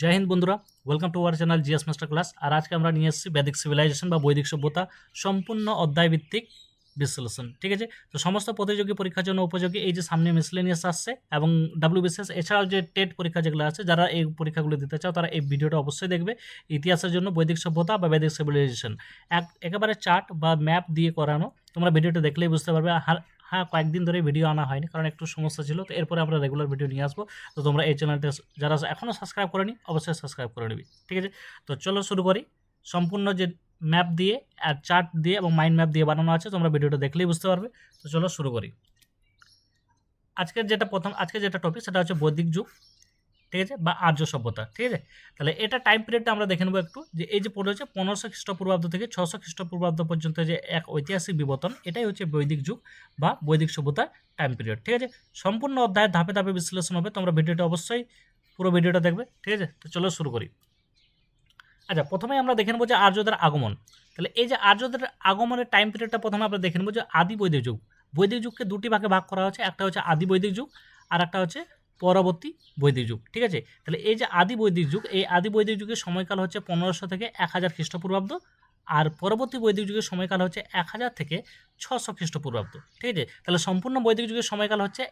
জয় হিন্দ বন্ধুরা, welcome to our channel GS master class. আর আজকে আমরা নিয়ে এসেছি বৈদিক সিভিলাইজেশন বা বৈদিক সভ্যতা সম্পূর্ণ অধ্যায়ভিত্তিক বিশ্লেষণ। ঠিক আছে, তো সমস্ত প্রতিযোগী পরীক্ষার জন্য উপযোগী এই যে সামনে মিসলেনিয়াস আসছে এবং ডাব্লিউবিসিএস এছাড়াও যে টেট পরীক্ষা যেগুলো আছে, যারা এই পরীক্ষাগুলো দিতে চাও তারা এই ভিডিওটা অবশ্যই দেখবে। ইতিহাসের জন্য বৈদিক সভ্যতা বা বৈদিক সিভিলাইজেশন একেবারে চার্ট বা ম্যাপ দিয়ে করানো, তোমরা ভিডিওটা দেখলেই বুঝতে পারবে। হ্যাঁ, কয়েকদিন ধরে ভিডিও আনা হয়নি কারণ একটু সমস্যা ছিল, তো এরপরে আমরা রেগুলার ভিডিও নিয়ে আসবো। তো তোমরা এই চ্যানেলটা যারা এখনও সাবস্ক্রাইব করেনি অবশ্যই সাবস্ক্রাইব করে নিবি। ঠিক আছে, তো চলো শুরু করি। সম্পূর্ণ যে ম্যাপ দিয়ে আর চার্ট দিয়ে এবং মাইন্ড ম্যাপ দিয়ে বানানো আছে, তোমরা ভিডিওটা দেখলেই বুঝতে পারবে। তো চলো শুরু করি। আজকে যেটা টপিক সেটা হচ্ছে বৈদিক যুগ, ঠিক আছে, বা আর্য সভ্যতা। ঠিক আছে, তাহলে এটা টাইম পিরিয়ডটা আমরা দেখে নেবো একটু, যে এই যে পড়ে হচ্ছে 1500 খ্রিস্টপূর্বাব্দ থেকে 600 খ্রিস্টপূর্বাব্দ পর্যন্ত যে এক ঐতিহাসিক বিবর্তন, এটাই হচ্ছে বৈদিক যুগ বা বৈদিক সভ্যতার টাইম পিরিয়ড। ঠিক আছে, সম্পূর্ণ অধ্যায়ের ধাপে ধাপে বিশ্লেষণ হবে, তোমরা ভিডিওটা অবশ্যই পুরো ভিডিওটা দেখবে। ঠিক আছে, তো চলো শুরু করি। আচ্ছা, প্রথমেই আমরা দেখে নেবো যে আর্যদের আগমন। তাহলে এই যে আর্যদের আগমনের টাইম পিরিয়ডটা প্রথমে আমরা দেখে নেবো যে আদি বৈদিক যুগ। বৈদিক যুগকে দুটি ভাগে ভাগ করা হচ্ছে, একটা হচ্ছে আদি বৈদিক যুগ আর একটা হচ্ছে পরবর্তী বৈদিক যুগ। ঠিক আছে, তাহলে এই যে আদি বৈদিক যুগ, এই আদি বৈদিক যুগের সময়কাল হচ্ছে 1500 থেকে 1000 খ্রিস্টপূর্বাব্দ, আর পরবর্তী বৈদিক যুগের সময়কাল হচ্ছে 1000 থেকে 600 খ্রিস্টপূর্বাব্দ। ঠিক আছে, তাহলে সম্পূর্ণ বৈদিক যুগের সময়কাল হচ্ছে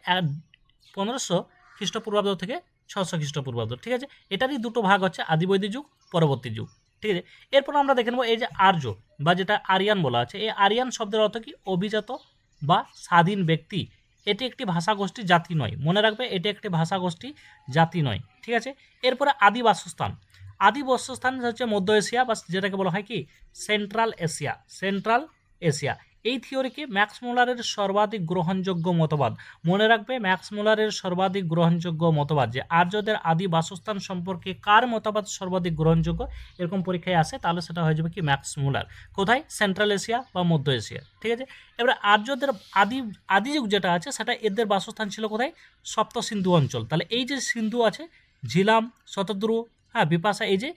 1500 খ্রিস্টপূর্বাব্দ থেকে 600 খ্রিস্টপূর্বাব্দ। ঠিক আছে, এটারই দুটো ভাগ হচ্ছে আদি বৈদিক যুগ, পরবর্তী যুগ। ঠিক আছে, এরপর আমরা দেখে নেব এই যে আর্য বা যেটা আরিয়ান বলা আছে। এই আরিয়ান শব্দের অর্থ কি? অভিজাত বা স্বাধীন ব্যক্তি। এটি একটি ভাষাগোষ্ঠী, জাতি নয়। মনে রাখবে, এটি একটি ভাষাগোষ্ঠী, জাতি নয়। ঠিক আছে, এরপরে আদি বাসস্থান। আদি বাসস্থান হচ্ছে মধ্য এশিয়া বা যেটাকে বলা হয় কি সেন্ট্রাল এশিয়া। সেন্ট্রাল এশিয়া এই থিওরিকে ম্যাক্স মুলারের সর্বাধিক গ্রহণযোগ্য মতবাদ। মনে রাখবে, ম্যাক্স মুলারের সর্বাধিক গ্রহণযোগ্য মতবাদ, যে আর্যদের আদি বাসস্থান সম্পর্কে কার মতবাদ সর্বাধিক গ্রহণযোগ্য, এরকম পরীক্ষায় আসে, তাহলে সেটা হয়ে যাবে কি ম্যাক্স মুলার। কোথায়? সেন্ট্রাল এশিয়া বা মধ্য এশিয়া। ঠিক আছে, এবারে আর্যদের আদি যুগ যেটা আছে, সেটা এদের বাসস্থান ছিল কোথায়? সপ্ত সিন্ধু অঞ্চল। তাহলে এই যে সিন্ধু আছে, ঝিলাম, শতদ্রু, হ্যাঁ, বিপাশা, এই যে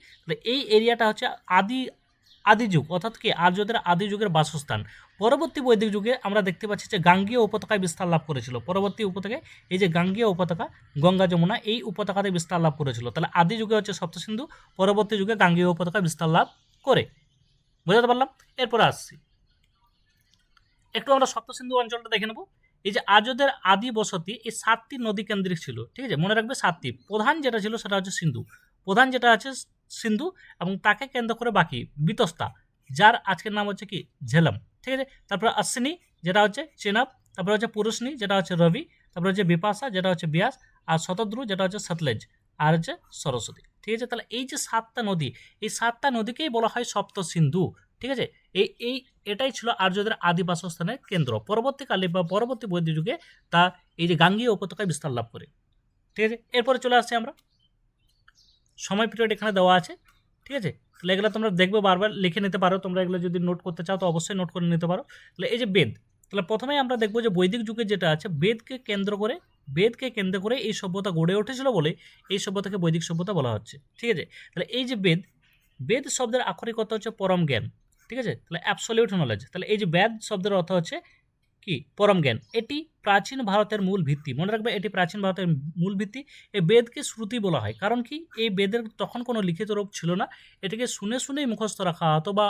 এই এরিয়াটা হচ্ছে আদি যুগ, অর্থাৎ কি আর্যদের আদি যুগের বাসস্থান। পরবর্তী বৈদিক যুগে আমরা দেখতে পাচ্ছি যে গাঙ্গীয় উপত্যকায় বিস্তার লাভ করেছিল। পরবর্তী উপত্যকায় এই যে গাঙ্গীয় উপত্যকা, গঙ্গা যমুনা, এই উপত্যকাতে বিস্তার লাভ করেছিল। তাহলে আদি যুগে হচ্ছে সপ্তসিন্ধু, পরবর্তী যুগে গাঙ্গীয় উপত্যকা বিস্তার লাভ করে। বুঝতে পারলাম? এরপরে আসছি, একটু আমরা সপ্তসিন্ধু অঞ্চলটা দেখে নেব। এই যে আর্যদের আদি বসতি এই 7টি নদী কেন্দ্রিক ছিল। ঠিক আছে, মনে রাখবে 7টি। প্রধান যেটা ছিল সেটা হচ্ছে সিন্ধু, প্রধান যেটা আছে সিন্ধু, এবং তাকে কেন্দ্র করে বাকি বিতস্তা, যার আজকের নাম হচ্ছে কি ঝেলম। ঠিক আছে, তারপরে অশ্বিনী যেটা হচ্ছে চেনাব, তারপরে হচ্ছে পুরুষনী যেটা হচ্ছে রবি, তারপরে হচ্ছে বিপাশা যেটা হচ্ছে বিয়াস, আর শতদ্রু যেটা হচ্ছে সতলেজ, আর হচ্ছে সরস্বতী। ঠিক আছে, তাহলে এই যে 7টা নদী, এই 7টা নদীকেই বলা হয় সপ্ত সিন্ধু। ঠিক আছে, এই এটাই ছিল আর্যদের আদি বাসস্থানের কেন্দ্র। পরবর্তীকালে বা পরবর্তী বৈদিক যুগে তা এই যে গাঙ্গীয় উপত্যকায় বিস্তার লাভ করে। ঠিক আছে, এরপরে চলে আসছে আমরা, সময় পিরিয়ড এখানে দেওয়া আছে। ঠিক আছে, তাহলে এগুলো তোমরা দেখবে, বারবার লিখে নিতে পারো। তোমরা এগুলো যদি নোট করতে চাও তো অবশ্যই নোট করে নিতে পারো। তাহলে এই যে বেদ, তাহলে প্রথমেই আমরা দেখবো যে বৈদিক যুগে যেটা আছে, বেদকে কেন্দ্র করে এই সভ্যতা গড়ে উঠেছিল বলে এই সভ্যতাকে বৈদিক সভ্যতা বলা হচ্ছে। ঠিক আছে, তাহলে এই যে বেদ শব্দের আক্ষরিক অর্থ হচ্ছে পরম জ্ঞান। ঠিক আছে, তাহলে অ্যাবসলিউট নলেজ। তাহলে এই যে বেদ শব্দের অর্থ হচ্ছে কি পরম জ্ঞান। এটি প্রাচীন ভারতের মূল ভিত্তি। মনে রাখবে, এটি প্রাচীন ভারতের মূল ভিত্তি। এই বেদকে শ্রুতি বলা হয়, কারণ কি এই বেদের তখন কোনো লিখিত রূপ ছিল না, এটাকে শুনে শুনেই মুখস্থ রাখা হতো বা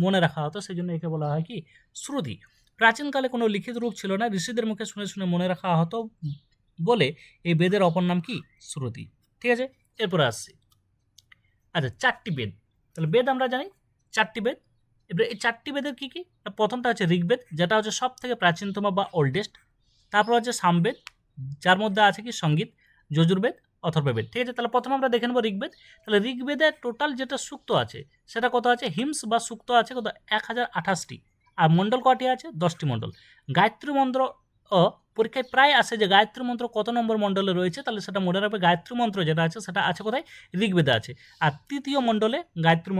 মনে রাখা হতো, সেই জন্য একে বলা হয় কি শ্রুতি। প্রাচীনকালে কোনো লিখিত রূপ ছিল না, ঋষিদের মুখে শুনে শুনে মনে রাখা হতো বলে এই বেদের অপর নাম কি শ্রুতি। ঠিক আছে, এরপরে আসছি। আচ্ছা, 4টি বেদ। তাহলে বেদ আমরা জানি 4টি বেদ। এবার এই 4টি বেদের কী কী? প্রথমটা হচ্ছে ঋগ্বেদ, যেটা হচ্ছে সব থেকে প্রাচীনতম বা ওল্ডেস্ট। তারপর হচ্ছে সামবেদ, যার মধ্যে আছে কি সঙ্গীত, যজুর্বেদ, অথর্ববেদ। ঠিক আছে, তাহলে প্রথমে আমরা দেখে নেব ঋগ্বেদ। তাহলে ঋগ্বেদের টোটাল যেটা সূক্ত আছে সেটা কত আছে? হিমস বা সূক্ত আছে কত? 1028টি। আর মণ্ডল কটি আছে? 10টি মণ্ডল। গায়ত্রী মন্ত্র পরীক্ষায় প্রায় আসে যে গায়ত্রী মন্ত্র কত নম্বর মণ্ডলে রয়েছে, তাহলে সেটা মনে রাখবে, গায়ত্রী মন্ত্র যেটা আছে সেটা আছে কোথায়? ঋগ্বেদে আছে। আর তৃতীয় মণ্ডলে গায়ত্রী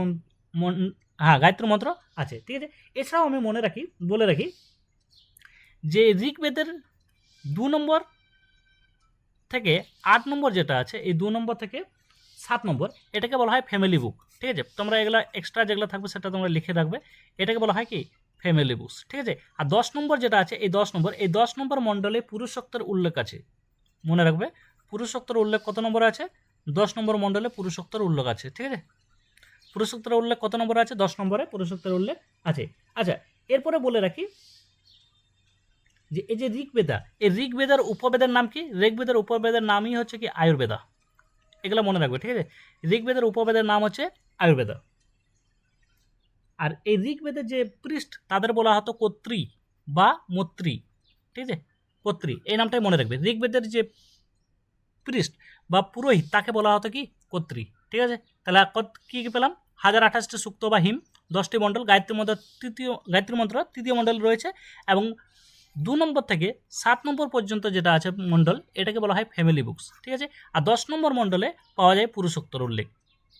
গায়ত্রী মন্ত্র আছে। ঠিক আছে, এছাড়াও আমি বলে রাখি যে ঋগ্বেদের 2 নম্বর থেকে 8 নম্বর যেটা আছে, এই 2 নম্বর থেকে 7 নম্বর, এটাকে বলা হয় ফ্যামিলি বুক। ঠিক আছে, তোমরা এগুলো এক্সট্রা যেগুলো থাকবে সেটা তোমরা লিখে রাখবে, এটাকে বলা হয় কি ফ্যামিলি বুকস। ঠিক আছে, আর 10 নম্বর যেটা আছে, এই 10 নম্বর মণ্ডলে পুরুষোক্তের উল্লেখ আছে। মনে রাখবে, পুরুষোক্তের উল্লেখ কত নম্বর আছে? 10 নম্বর মণ্ডলে পুরুষোত্তর উল্লেখ আছে। ঠিক আছে, পুরুষোত্তর উল্লেখ কত নম্বরে আছে? 10 নম্বরে পুরুষোত্তর উল্লেখ আছে। আচ্ছা, এরপরে বলে রাখি যে এই যে ঋগ্বেদা, এই ঋগ্বেদার উপবেদের নাম কি? ঋগ্বেদার উপবেদের নামই হচ্ছে কি আয়ুর্বেদা। এগুলো মনে রাখবে। ঠিক আছে, ঋগ্বেদের উপবেদের নাম হচ্ছে আয়ুর্বেদা। আর এই ঋগ্বেদের যে পৃষ্ঠ তাদের বলা হতো কর্ত্রী বা মৈত্রী। ঠিক আছে, কর্ত্রী এই নামটাই মনে রাখবে। ঋগ্বেদের যে পৃষ্ঠ বা পুরোহিত তাকে বলা হতো কি কর্ত্রী। ঠিক আছে, তাহলে কি কি পেলাম? 1028টি সূক্ত বা হিম, 10টি মণ্ডল, গায়ত্রী মন্ত্র তৃতীয় মণ্ডল রয়েছে, এবং 2 নম্বর থেকে 7 নম্বর পর্যন্ত যেটা আছে মণ্ডল এটাকে বলা হয় ফ্যামিলি বুকস। ঠিক আছে, আর 10 নম্বর মণ্ডলে পাওয়া যায় পুরুষোত্তর উল্লেখ।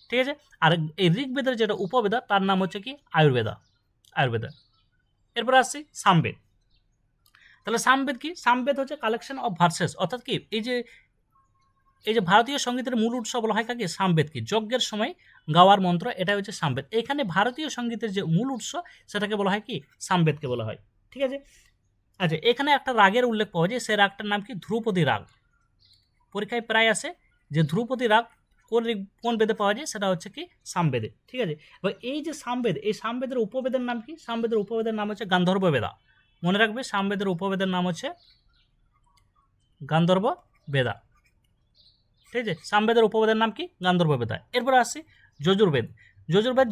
ঠিক আছে, আর এই ঋগ্বেদের যেটা উপবেদা তার নাম হচ্ছে কি আয়ুর্বেদা। এরপরে আসছি সামবেদ। তাহলে সামবেদ কি? সামবেদ হচ্ছে কালেকশন অফ ভার্সেস, অর্থাৎ কি এই যে ভারতীয় সঙ্গীতের মূল উৎস বলা হয় কাকে? সামবেদ। কি যজ্ঞের সময় গাওয়ার মন্ত্র, এটা হচ্ছে সামবেদ। এখানে ভারতীয় সঙ্গীতের যে মূল উৎস সেটাকে বলা হয় কি? সামবেদকে বলা হয়। ঠিক আছে, আচ্ছা এখানে একটা রাগের উল্লেখ পাওয়া যায়, সে রাগটার নাম কি? ধ্রুপদী রাগ। পরীক্ষায় প্রায় আসে যে ধ্রুপদী রাগ কোন বেদে পাওয়া যায়? সেটা হচ্ছে কি সামবেদে। ঠিক আছে, এবার এই যে সামবেদ, এই সামবেদের উপবেদের নাম কি? সামবেদের উপবেদের নাম হচ্ছে গান্ধর্ব বেদা। মনে রাখবে, সামবেদের উপবেদের নাম হচ্ছে গান্ধর্ব বেদা। ঠিক আছে, সামবেদের উপবেদের নাম কি? গান্ধর্ব বেদা। এরপরে আসছি যজুর্বেদ। যজুর্বেদ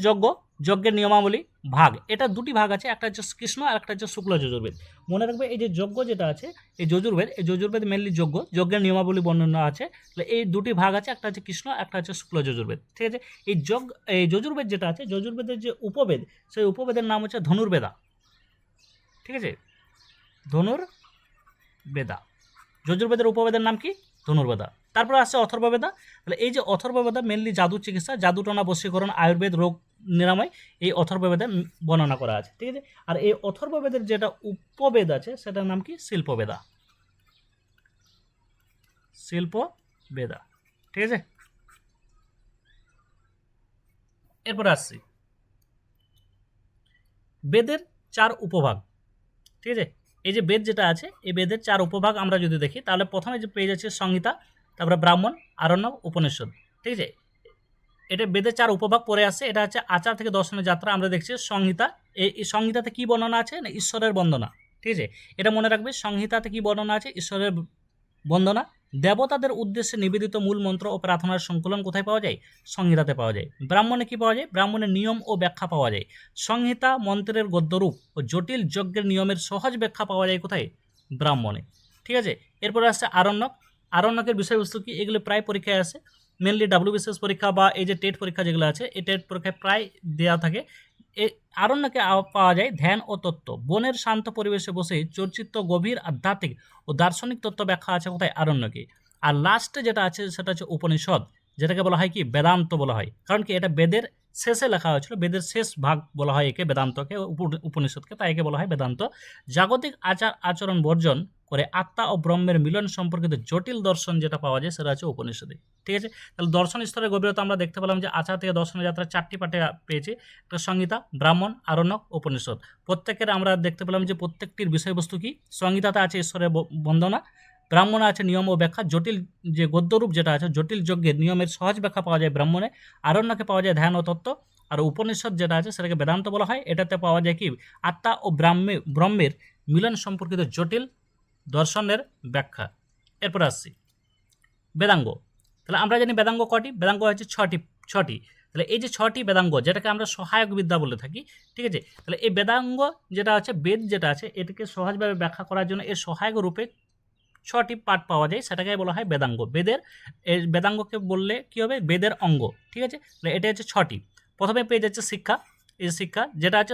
যজ্ঞের নিয়মাবলী ভাগ। এটা দুটি ভাগ আছে, একটা হচ্ছে কৃষ্ণ আর একটা হচ্ছে শুক্ল যজুর্বেদ। মনে রাখবে এই যে যজ্ঞ যেটা আছে এই যজুর্বেদ মেনলি যজ্ঞের নিয়মাবলী বর্ণনা আছে। তাহলে এই দুটি ভাগ আছে, একটা হচ্ছে কৃষ্ণ, একটা হচ্ছে শুক্ল যজুর্বেদ। ঠিক আছে, এই যজুর্বেদ যেটা আছে, যজুর্বেদের যে উপবেদ, সেই উপবেদের নাম হচ্ছে ধনুর্বেদা। ঠিক আছে, ধনুর্বেদা। যজুর্বেদের উপবেদের নাম কি? ধনুর্বেদা। তারপরে আসছে অথর্ববেদা। তাহলে এই যে অথর্ববেদা মেনলি জাদু চিকিৎসা, জাদুটনা, বশীকরণ, আয়ুর্বেদ, রোগ নিরাময়, এই অথর্ববেদে বর্ণনা করা আছে। ঠিক আছে, আর এই অথর্ববেদের যেটা উপবেদ আছে সেটার নাম কি? শিল্পবেদা। ঠিক আছে, এরপর আসছি বেদের 4 উপভাগ। ঠিক আছে, এই যে বেদ যেটা আছে এই বেদের 4 উপভাগ আমরা যদি দেখি তাহলে প্রথমে যে পেয়ে যাচ্ছে সংহিতা, তারপরে ব্রাহ্মণ, আরণ্যক, উপনিষদ। ঠিক আছে, এটা বেদের 4 উপভাগ পরে আসছে। এটা হচ্ছে আচার থেকে দর্শনের যাত্রা। আমরা দেখছি সংহিতা। এই সংহিতাতে কি বর্ণনা আছে? না ঈশ্বরের বন্দনা। ঠিক আছে, এটা মনে রাখবে, সংহিতাতে কি বর্ণনা আছে? ঈশ্বরের বন্দনা। দেবতাদের উদ্দেশ্যে নিবেদিত মূল মন্ত্র ও প্রার্থনার সংকলন কোথায় পাওয়া যায়? সংহিতাতে পাওয়া যায়। ব্রাহ্মণে কি পাওয়া যায়? ব্রাহ্মণের নিয়ম ও ব্যাখ্যা পাওয়া যায়। সংহিতা মন্ত্রের গদ্যরূপ ও জটিল যজ্ঞের নিয়মের সহজ ব্যাখ্যা পাওয়া যায় কোথায়? ব্রাহ্মণে। ঠিক আছে, এরপরে আসছে আরণ্যক। আরণ্যকের বিষয়বস্তু কি? এগুলো প্রায় পরীক্ষায় আসে, মেনলি WBCS পরীক্ষা বা এই যে টেট পরীক্ষা যেগুলো আছে এই টেট পরীক্ষায় প্রায় দেওয়া থাকে। আরণ্যকে পাওয়া যায় ধ্যান ও তত্ত্ব। বনের শান্ত পরিবেশে বসে চর্চিত গভীর আধ্যাত্মিক ও দার্শনিক তত্ত্ব ব্যাখ্যা আছে কোথায়? আরণ্যকে। আর লাস্টে যেটা আছে সেটা হচ্ছে উপনিষদ, যেটাকে বলা হয় কি? বেদান্ত বলা হয়। কারণ কি? এটা বেদের শেষে লেখা হয়েছিল, বেদের শেষ ভাগ বলা হয় একে, বেদান্তকে, উপনিষদকে, তাই একে বলা হয় বেদান্ত। জাগতিক আচার আচরণ বর্জন করে আত্মা ও ব্রহ্মের মিলন সম্পর্কিত জটিল দর্শন যেটা পাওয়া যায় সেটা হচ্ছে উপনিষদে। ঠিক আছে, তাহলে দর্শন স্তরের গভীরতা আমরা দেখতে পেলাম যে আচার থেকে দর্শনের যাত্রা 4টি পাঠে পেয়েছি। একটা সংহিতা, ব্রাহ্মণ, আরণ্যক, উপনিষদ। প্রত্যেকের আমরা দেখতে পেলাম যে প্রত্যেকটির বিষয়বস্তু কি? সংহিতাতে আছে ঈশ্বরের বন্দনা, ব্রাহ্মণে আছে নিয়ম ও ব্যাখ্যা, জটিল যে গদ্যরূপ যেটা আছে জটিল যজ্ঞের নিয়মের সহজ ব্যাখ্যা পাওয়া যায় ব্রাহ্মণে, আরণ্যকে পাওয়া যায় ধ্যান ও তত্ত্ব, আর উপনিষদ যেটা আছে সেটাকে বেদান্ত বলা হয়। এটাতে পাওয়া যায় কি? আত্মা ও ব্রহ্মের মিলন সম্পর্কিত জটিল দর্শনের ব্যাখ্যা। এরপর আসছি বেদাঙ্গ। তাহলে আমরা জানি বেদাঙ্গ কটি? বেদাঙ্গ হচ্ছে ছটি। তাহলে এই যে 6টি বেদাঙ্গ যেটাকে আমরা সহায়ক বিদ্যা বলে থাকি। ঠিক আছে, তাহলে এই বেদাঙ্গ যেটা আছে, বেদ যেটা আছে, এটাকে সহজভাবে ব্যাখ্যা করার জন্য এর সহায়ক রূপে 6টি পাঠ পাওয়া যায়, সেটাকে বলা হয় বেদাঙ্গ। বেদাঙ্গকে বললে কি হবে? বেদের অঙ্গ। ঠিক আছে, তাহলে এটা হচ্ছে 6টি। প্রথমে পেয়ে যাচ্ছে শিক্ষা। এই শিক্ষা যেটা আছে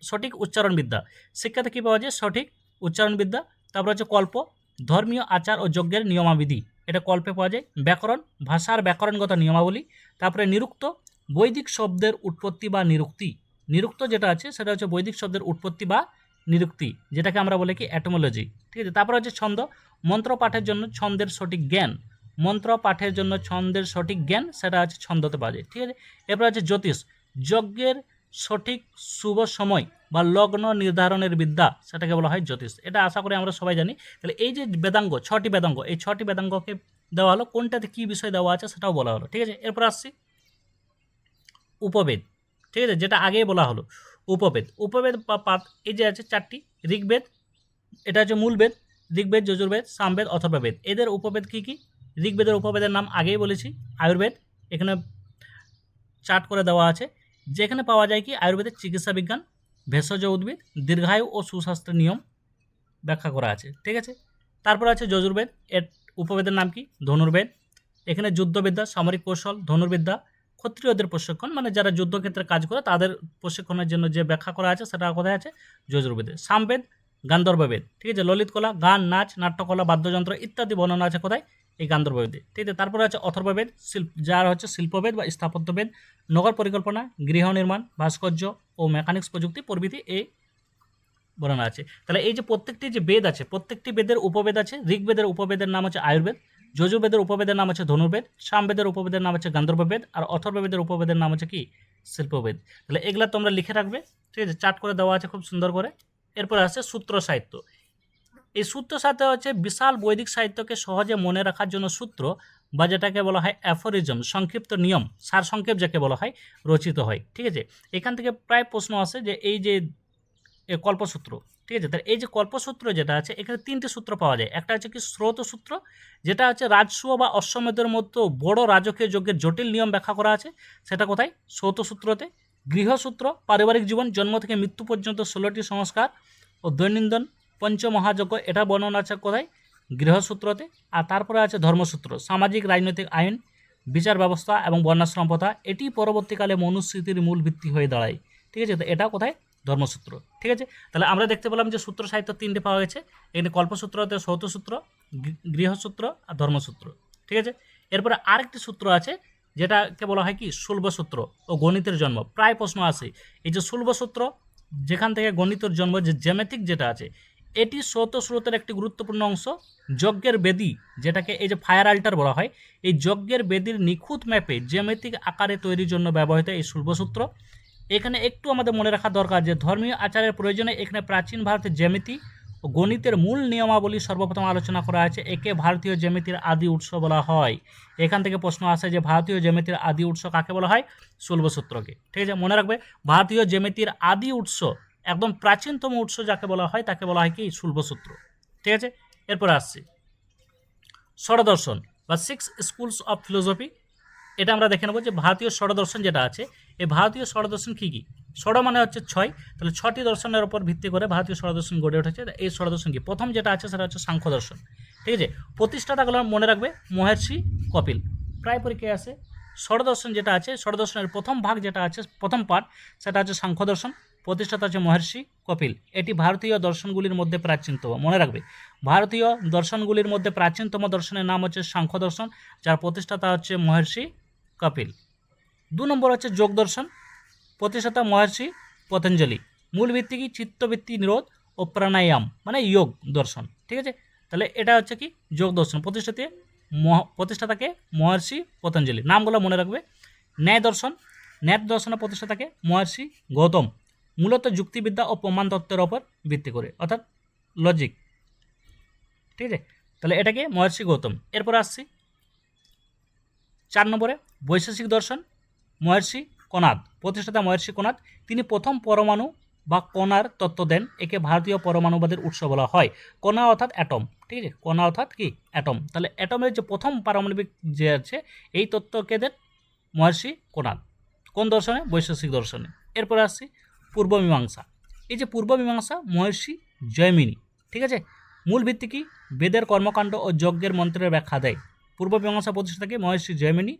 সঠিক উচ্চারণ বিদ্যা। শিক্ষাতে কি পাওয়া যায়? সঠিক উচ্চারণ বিদ্যা। তারপর হচ্ছে কল্প, ধর্মীয় আচার ও যজ্ঞের নিয়মাবিধি, এটা কল্পে পাওয়া যায়। ব্যাকরণ, ভাষার ব্যাকরণগত নিয়মাবলী। তারপরে নিরুক্ত, বৈদিক শব্দের উৎপত্তি বা নিরুক্তি। নিরুক্ত যেটা আছে সেটা হচ্ছে বৈদিক শব্দের উৎপত্তি বা নিরুক্তি, যেটাকে আমরা বলি কি? এটোমোলজি। ঠিক আছে, তারপর হচ্ছে ছন্দ, মন্ত্র পাঠের জন্য ছন্দের সঠিক জ্ঞান, সেটা হচ্ছে ছন্দতে পাওয়া যায়। ঠিক আছে, এরপর হচ্ছে জ্যোতিষ, যজ্ঞের সঠিক শুভ সময় বা লগ্ন নির্ধারণের বিদ্যা, সেটাকে বলা হয় জ্যোতিষ। এটা আশা করি আমরা সবাই জানি। তাহলে এই যে বেদাঙ্গ, 6টি বেদাঙ্গ, এই 6টি বেদাঙ্গকে দেওয়া হলো, কোনটাতে কী বিষয় দেওয়া আছে সেটাও বলা হলো। ঠিক আছে, এরপর আসছি উপবেদ। ঠিক আছে, যেটা আগেই বলা হলো উপবেদ। উপবেদ বা পাঠ এই যে আছে চারটি, ঋগ্বেদ, এটা হচ্ছে মূল বেদ, ঋগ্বেদ, যজুর্বেদ, সামবেদ, অথর্ববেদ। এদের উপবেদ কী কী? ঋগ্বেদের উপবেদের নাম আগেই বলেছি, আয়ুর্বেদ। এখানে চার্ট করে দেওয়া আছে, যেখানে পাওয়া যায় কি আয়ুর্বেদের চিকিৎসা বিজ্ঞান, ভেষজ উদ্ভিদ, দীর্ঘায়ু ও সুস্বাস্থ্যের নিয়ম ব্যাখ্যা করা আছে। ঠিক আছে, তারপর আছে যজুর্বেদ, এর উপবেদের নাম কি ধনুর্বেদ। এখানে যুদ্ধবিদ্যা, সামরিক কৌশল, ধনুর্বিদ্যা, ক্ষত্রিয়দের প্রশিক্ষণ, মানে যারা যুদ্ধক্ষেত্রে কাজ করে তাদের প্রশিক্ষণের জন্য যে ব্যাখ্যা করা আছে সেটা কোথায় আছে? যজুর্বেদে। সামবেদ গান্ধর্ববেদ। ঠিক আছে, ললিত কলা, গান, নাচ, নাট্যকলা, বাদ্যযন্ত্র ইত্যাদি বর্ণনা আছে কোথায়? এই গান্ধর্ববেদে। ঠিক আছে, তারপরে আছে অথর্ববেদ, যার হচ্ছে শিল্পবেদ বা স্থাপত্যবেদ, নগর পরিকল্পনা, গৃহ নির্মাণ, ভাস্কর্য ও মেকানিক্স প্রযুক্তি প্রভৃতি এই বর্ণনা আছে। তাহলে এই যে প্রত্যেকটি যে বেদ আছে, প্রত্যেকটি বেদের উপবেদ আছে। ঋগ্বেদের উপবেদের নাম হচ্ছে আয়ুর্বেদ, যজুর্বেদের উপবেদের নাম হচ্ছে ধনুর্বেদ, সামবেদের উপবেদের নাম হচ্ছে গান্ধর্ববেদ, আর অথর্ববেদের উপবেদের নাম হচ্ছে কি শিল্পবেদ। তাহলে এগুলা তোমরা লিখে রাখবে। ঠিক আছে, চার্ট করে দেওয়া আছে খুব সুন্দর করে। এরপর আছে সূত্র সাহিত্য। এই সূত্র সাহিত্য হচ্ছে বিশাল বৈদিক সাহিত্যকে সহজে মনে রাখার জন্য সূত্র বা যেটাকে বলা হয় অ্যাফোরিজম, সংক্ষিপ্ত নিয়ম, সারসংক্ষেপ যাকে বলা হয়, রচিত হয়। ঠিক আছে, এখান থেকে প্রায় প্রশ্ন আসে যে এই যে কল্পসূত্র। ঠিক আছে, তাহলে এই যে কল্পসূত্র যেটা আছে, এখানে তিনটে সূত্র পাওয়া যায়। একটা হচ্ছে কি স্রোত সূত্র, যেটা হচ্ছে রাজসূয় বা অশ্বমেধের মতো বড় রাজকীয় যজ্ঞের জটিল নিয়ম ব্যাখ্যা করা আছে, সেটা কোথায়? স্রোত সূত্রতে। গৃহসূত্র, পারিবারিক জীবন, জন্ম থেকে মৃত্যু পর্যন্ত 16টি সংস্কার ও দৈনন্দিন পঞ্চমহাযজ্ঞ, এটা বর্ণনা আছে কোথায়? গৃহসূত্রতে। আর তারপরে আছে ধর্মসূত্র, সামাজিক রাজনৈতিক আইন, বিচার ব্যবস্থা এবং বর্ণাশ্রম প্রথা, এটি পরবর্তীকালে মনুস্মৃতির মূল ভিত্তি হয়ে দাঁড়ায়। ঠিক আছে, তো এটা কোথায়? ধর্মসূত্র। ঠিক আছে, তাহলে আমরা দেখতে পেলাম যে সূত্র সাহিত্য তিনটে পাওয়া গেছে। এখানে কল্পসূত্রতে সৌতসূত্র, গৃহসূত্র আর ধর্মসূত্র। ঠিক আছে, এরপরে আরেকটি সূত্র আছে যেটাকে বলা হয় কি শুল্বসূত্র ও গণিতের জন্ম। প্রায় প্রশ্ন আসে এই যে শুল্বসূত্র, যেখান থেকে গণিতের জন্ম, যে জ্যামিতিক যেটা আছে, এটি স্রোতের একটি গুরুত্বপূর্ণ অংশ। যজ্ঞের বেদি, যেটাকে এই যে ফায়ার আল্টার বলা হয়, এই যজ্ঞের বেদির নিখুঁত ম্যাপে জ্যামিতিক আকারে তৈরির জন্য ব্যবহৃত এই শুল্বসূত্র। এখানে একটু আমাদের মনে রাখা দরকার যে ধর্মীয় আচারের প্রয়োজনে এখানে প্রাচীন ভারতের জ্যামিতি ও গণিতের মূল নিয়মাবলী সর্বপ্রথম আলোচনা করা আছে। একে ভারতীয় জ্যামিতির আদি উৎস বলা হয়। এখান থেকে প্রশ্ন আসে যে ভারতীয় জ্যামিতির আদি উৎস কাকে বলা হয়? শুল্বসূত্রকে। ঠিক আছে, মনে রাখবে ভারতীয় জ্যামিতির আদি উৎস, একদম প্রাচীনতম উৎস যাকে বলা হয় তাকে বলা হয় কি শুল্বসূত্র। ঠিক আছে, এরপর আসছি ষড়দর্শন বা 6 স্কুলস অফ ফিলোসফি। এটা আমরা দেখে নেব যে ভারতীয় ষড়দর্শন যেটা আছে, এই ভারতীয় ষড়দর্শন কী কী? ষড় মানে হচ্ছে 6, তাহলে 6টি দর্শনের উপর ভিত্তি করে ভারতীয় ষড়দর্শন গড়ে উঠেছে। এই ষড়দর্শন কি? প্রথম যেটা আছে সেটা হচ্ছে সাংখ্য দর্শন। ঠিক আছে, প্রতিষ্ঠাতাগুলো মনে রাখবে মহর্ষি কপিল। প্রায় পরীক্ষায় আসে ষড়দর্শন যেটা আছে, ষড়দর্শনের প্রথম ভাগ যেটা আছে, প্রথম পার্ট, সেটা হচ্ছে সাংখ্য দর্শন। প্রতিষ্ঠাতা হচ্ছে মহর্ষি কপিল। এটি ভারতীয় দর্শনগুলির মধ্যে প্রাচীনতম। মনে রাখবে ভারতীয় দর্শনগুলির মধ্যে প্রাচীনতম দর্শনের নাম হচ্ছে সাংখ্য দর্শন, যার প্রতিষ্ঠাতা হচ্ছে মহর্ষি কপিল। 2 নম্বর হচ্ছে যোগ দর্শন, প্রতিষ্ঠাতা মহর্ষি পতঞ্জলি। মূল ভিত্তি কি? চিত্তবৃত্তি নিরোধ ও প্রাণায়াম, মানে যোগ দর্শন। ঠিক আছে, তাহলে এটা হচ্ছে কি যোগ দর্শন, প্রতিষ্ঠাতাকে মহর্ষি পতঞ্জলি। নামগুলো মনে রাখবে। ন্যায় দর্শন, ন্যায় দর্শনের প্রতিষ্ঠাতাকে মহর্ষি গৌতম। মূলত যুক্তিবিদ্যা ও প্রমাণ তত্ত্বের ওপর ভিত্তি করে, অর্থাৎ লজিক। ঠিক আছে, তাহলে এটাকে মহর্ষি গৌতম। এরপর আসছি 4 নম্বরে বৈশেষিক দর্শন, মহর্ষি কনাদ। প্রতিষ্ঠাতা মহর্ষি কনাদ। তিনি প্রথম পরমাণু বা কণার তত্ত্ব দেন। একে ভারতীয় পরমাণুবাদের উৎস বলা হয়। কণা অর্থাৎ অ্যাটম। ঠিক আছে, কণা অর্থাৎ কি অ্যাটম। তাহলে অ্যাটমের যে প্রথম পারমাণবিক যে আছে, এই তত্ত্বকে দেন মহর্ষি কনাদ। কোন দর্শনে? বৈশেষিক দর্শনে। এরপর আসছি পূর্ব মীমাংসা। এই যে পূর্ব মীমাংসা, মহর্ষি জয়মিনী। ঠিক আছে, মূল ভিত্তি কি? বেদের কর্মকাণ্ড ও যজ্ঞের মন্ত্রের ব্যাখ্যা দেয়। পূর্ব মীমাংসা প্রতিষ্ঠাতাকে মহর্ষি জয়মিনী,